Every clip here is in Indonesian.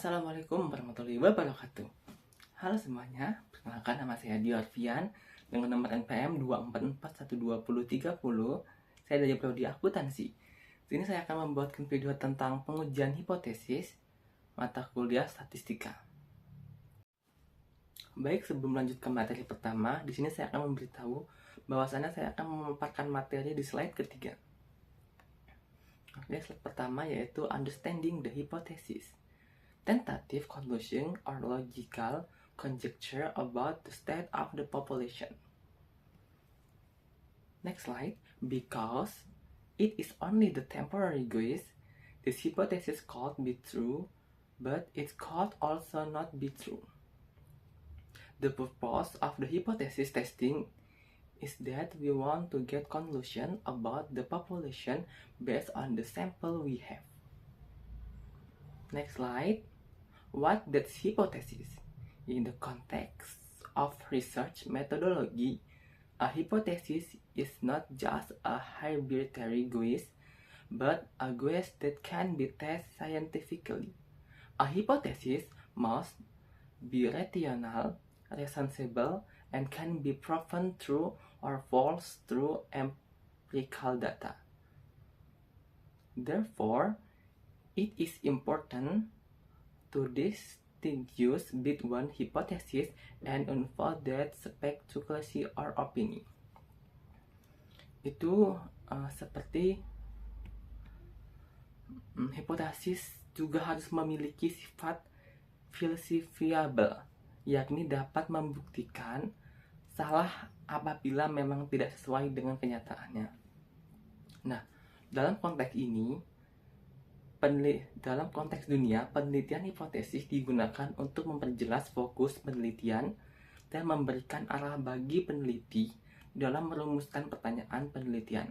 Assalamualaikum warahmatullahi wabarakatuh. Halo semuanya, perkenalkan nama saya Diorvian dengan nomor NPM 244123030. Saya dari Prodi Akuntansi. Sini saya akan membuatkan video tentang pengujian hipotesis mata kuliah statistika. Baik, sebelum lanjut ke materi pertama, di sini saya akan memberitahu bahwasannya saya akan memaparkan materi di slide ketiga. Oke, slide pertama yaitu Understanding the Hypothesis. Tentative conclusion or logical conjecture about the state of the population. Next slide. Because it is only the temporary guess, this hypothesis could be true, but it could also not be true. The purpose of the hypothesis testing is that we want to get conclusion about the population based on the sample we have. Next slide. What that hypothesis? In the context of research methodology, a hypothesis is not just a arbitrary guess, but a guess that can be tested scientifically. A hypothesis must be rational, reasonable, and can be proven true or false through empirical data. Therefore, it is important to distinguish between hypothesis and unfounded speculation or opinion. Itu seperti hipotesis juga harus memiliki sifat falsifiable, yakni dapat membuktikan salah apabila memang tidak sesuai dengan kenyataannya. Nah, dalam konteks ini, dalam konteks dunia, penelitian hipotesis digunakan untuk memperjelas fokus penelitian dan memberikan arah bagi peneliti dalam merumuskan pertanyaan penelitian.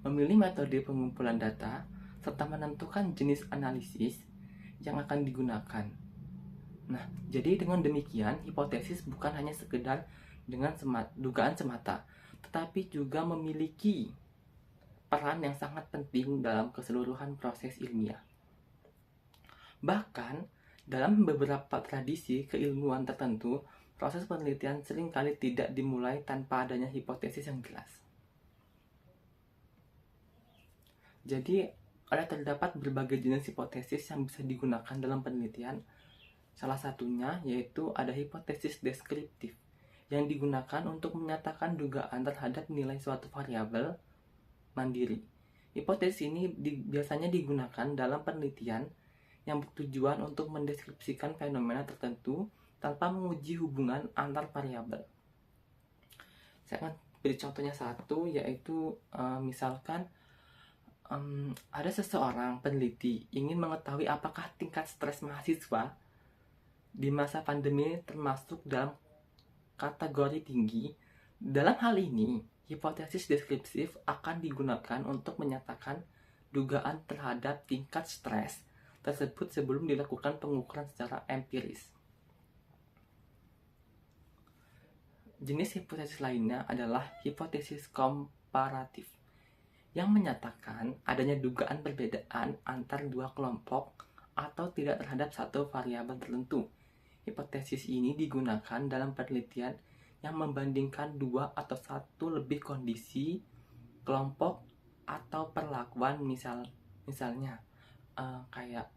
Memilih metode pengumpulan data serta menentukan jenis analisis yang akan digunakan. Nah, jadi dengan demikian, hipotesis bukan hanya sekedar dengan dugaan semata, tetapi juga memiliki peran yang sangat penting dalam keseluruhan proses ilmiah. Bahkan, dalam beberapa tradisi keilmuan tertentu, proses penelitian seringkali tidak dimulai tanpa adanya hipotesis yang jelas. Jadi, terdapat berbagai jenis hipotesis yang bisa digunakan dalam penelitian. Salah satunya yaitu ada hipotesis deskriptif, yang digunakan untuk menyatakan dugaan terhadap nilai suatu variabel mandiri. Hipotesis ini biasanya digunakan dalam penelitian yang bertujuan untuk mendeskripsikan fenomena tertentu tanpa menguji hubungan antar variabel. Saya akan beri contohnya satu, yaitu misalkan ada seseorang peneliti ingin mengetahui apakah tingkat stres mahasiswa di masa pandemi termasuk dalam kategori tinggi. Dalam hal ini, hipotesis deskriptif akan digunakan untuk menyatakan dugaan terhadap tingkat stres tersebut sebelum dilakukan pengukuran secara empiris. Jenis hipotesis lainnya adalah hipotesis komparatif, yang menyatakan adanya dugaan perbedaan antar dua kelompok atau tidak terhadap satu variabel tertentu. Hipotesis ini digunakan dalam penelitian yang membandingkan dua atau satu lebih kondisi, kelompok, atau perlakuan. Misalnya kayak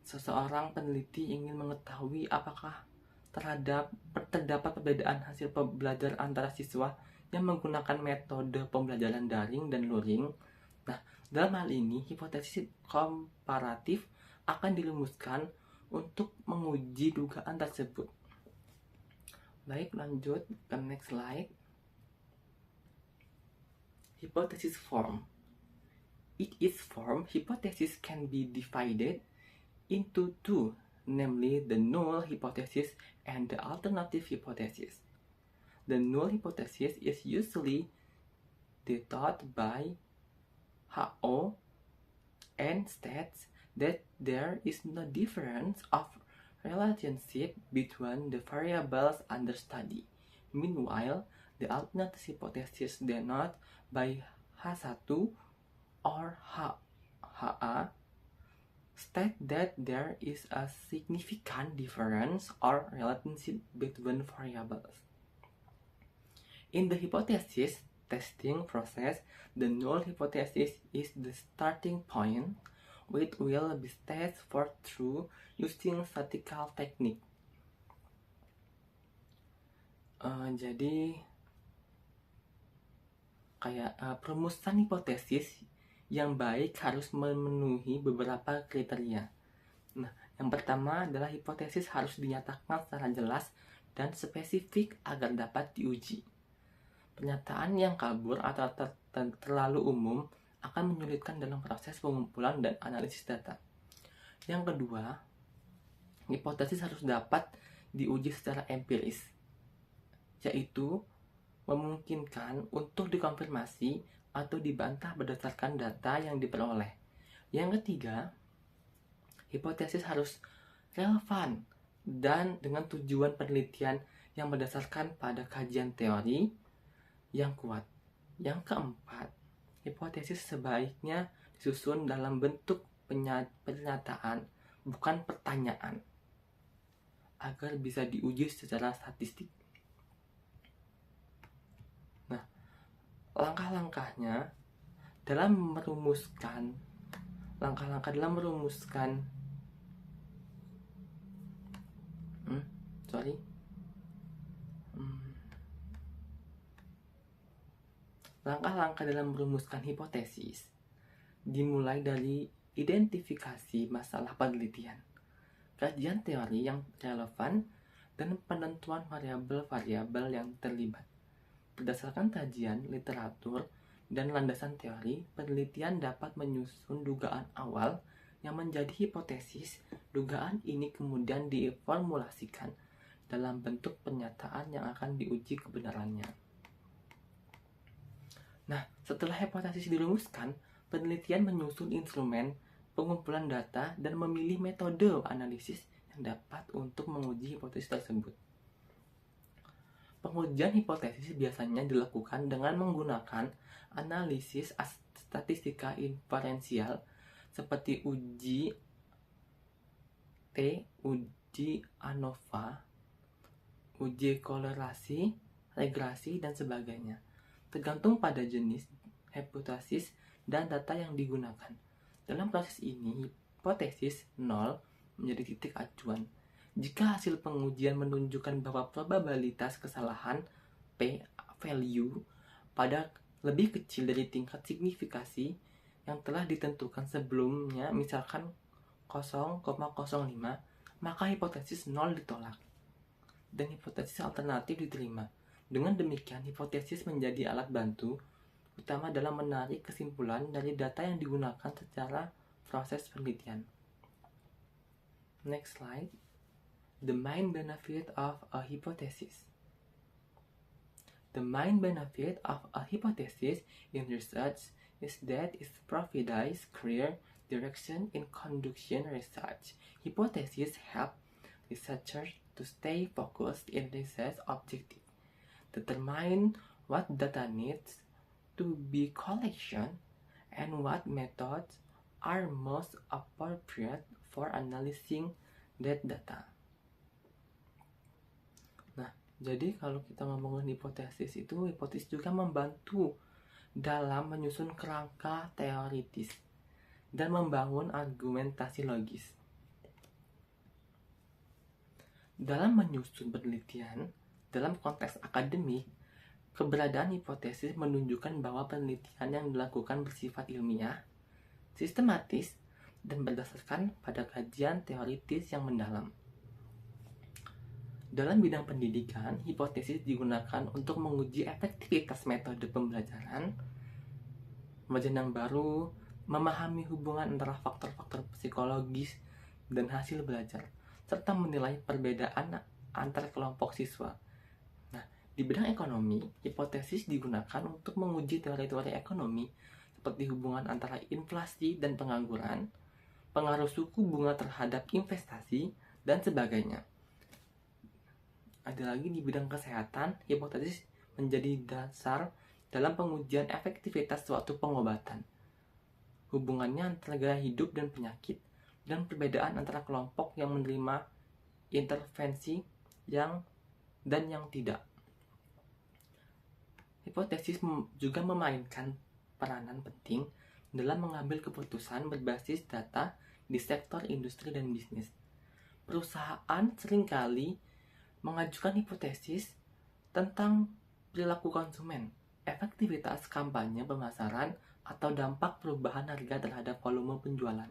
seseorang peneliti ingin mengetahui apakah terdapat perbedaan hasil belajar antara siswa yang menggunakan metode pembelajaran daring dan luring. Nah, dalam hal ini, hipotesis komparatif akan dirumuskan untuk menguji dugaan tersebut. Baik, lanjut ke next slide. Hypothesis form. In its form, hypothesis can be divided into two, namely the null hypothesis and the alternative hypothesis. The null hypothesis is usually taught by HO and states that there is no difference of relationship between the variables under study. Meanwhile, the alternative hypothesis denoted by H1 or HA state that there is a significant difference or relationship between variables. In the hypothesis testing process, the null hypothesis is the starting point, which will be tested for true using statistical technique. Jadi kayak perumusan hipotesis yang baik harus memenuhi beberapa kriteria. Nah, yang pertama adalah hipotesis harus dinyatakan secara jelas dan spesifik agar dapat diuji. Pernyataan yang kabur atau terlalu umum akan menyulitkan dalam proses pengumpulan dan analisis data. Yang kedua, hipotesis harus dapat diuji secara empiris, yaitu memungkinkan untuk dikonfirmasi atau dibantah berdasarkan data yang diperoleh. Yang ketiga, hipotesis harus relevan dan dengan tujuan penelitian yang berdasarkan pada kajian teori yang kuat. Yang keempat, hipotesis sebaiknya disusun dalam bentuk pernyataan, bukan pertanyaan, agar bisa diuji secara statistik. Nah, langkah-langkahnya dalam merumuskan langkah-langkah dalam merumuskan hipotesis dimulai dari identifikasi masalah penelitian, kajian teori yang relevan, dan penentuan variabel-variabel yang terlibat. Berdasarkan kajian literatur dan landasan teori, penelitian dapat menyusun dugaan awal yang menjadi hipotesis. Dugaan ini kemudian diformulasikan dalam bentuk pernyataan yang akan diuji kebenarannya. Nah, setelah hipotesis dirumuskan, penelitian menyusun instrumen pengumpulan data dan memilih metode analisis yang dapat untuk menguji hipotesis tersebut. Pengujian hipotesis biasanya dilakukan dengan menggunakan analisis statistika inferensial seperti uji T, uji ANOVA, uji korelasi, regresi, dan sebagainya, tergantung pada jenis hipotesis dan data yang digunakan. Dalam proses ini, hipotesis 0 menjadi titik acuan. Jika hasil pengujian menunjukkan bahwa probabilitas kesalahan P value pada lebih kecil dari tingkat signifikasi yang telah ditentukan sebelumnya, misalkan 0,05, maka hipotesis 0 ditolak dan hipotesis alternatif diterima. Dengan demikian, hipotesis menjadi alat bantu utama dalam menarik kesimpulan dari data yang digunakan secara proses penelitian. Next slide. The main benefit of a hypothesis. The main benefit of a hypothesis in research is that it provides clear direction in conducting research. Hypotheses help researchers to stay focused in research objective, determine what data needs to be collected, and what methods are most appropriate for analyzing that data. Nah, jadi kalau kita ngomongin hipotesis itu, hipotesis juga membantu dalam menyusun kerangka teoritis dan membangun argumentasi logis. Dalam menyusun penelitian, dalam konteks akademik, keberadaan hipotesis menunjukkan bahwa penelitian yang dilakukan bersifat ilmiah, sistematis, dan berdasarkan pada kajian teoritis yang mendalam. Dalam bidang pendidikan, hipotesis digunakan untuk menguji efektivitas metode pembelajaran yang baru, memahami hubungan antara faktor-faktor psikologis dan hasil belajar, serta menilai perbedaan antar kelompok siswa. Nah, di bidang ekonomi, hipotesis digunakan untuk menguji teori-teori ekonomi seperti hubungan antara inflasi dan pengangguran, pengaruh suku bunga terhadap investasi, dan sebagainya. Ada lagi di bidang kesehatan, hipotesis menjadi dasar dalam pengujian efektivitas suatu pengobatan, hubungannya antara gaya hidup dan penyakit, dan perbedaan antara kelompok yang menerima intervensi dan yang tidak. Hipotesis juga memainkan peranan penting dalam mengambil keputusan berbasis data di sektor industri dan bisnis. Perusahaan seringkali mengajukan hipotesis tentang perilaku konsumen, efektivitas kampanye pemasaran, atau dampak perubahan harga terhadap volume penjualan.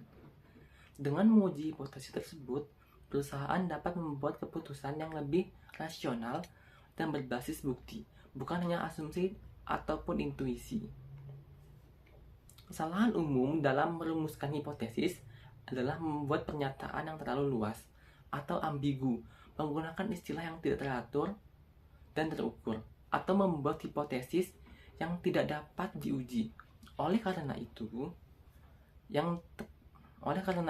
Dengan menguji hipotesis tersebut, perusahaan dapat membuat keputusan yang lebih rasional dan berbasis bukti, bukan hanya asumsi ataupun intuisi. Kesalahan umum dalam merumuskan hipotesis adalah membuat pernyataan yang terlalu luas atau ambigu, menggunakan istilah yang tidak teratur dan terukur, atau membuat hipotesis yang tidak dapat diuji. Oleh karena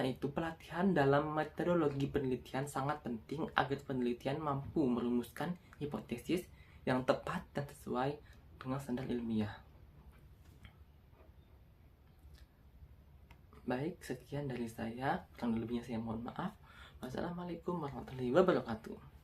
itu, pelatihan dalam metodologi penelitian sangat penting agar penelitian mampu merumuskan hipotesis yang tepat dan sesuai dengan standar ilmiah. Baik, sekian dari saya. Kurang lebihnya saya mohon maaf. Wassalamualaikum warahmatullahi wabarakatuh.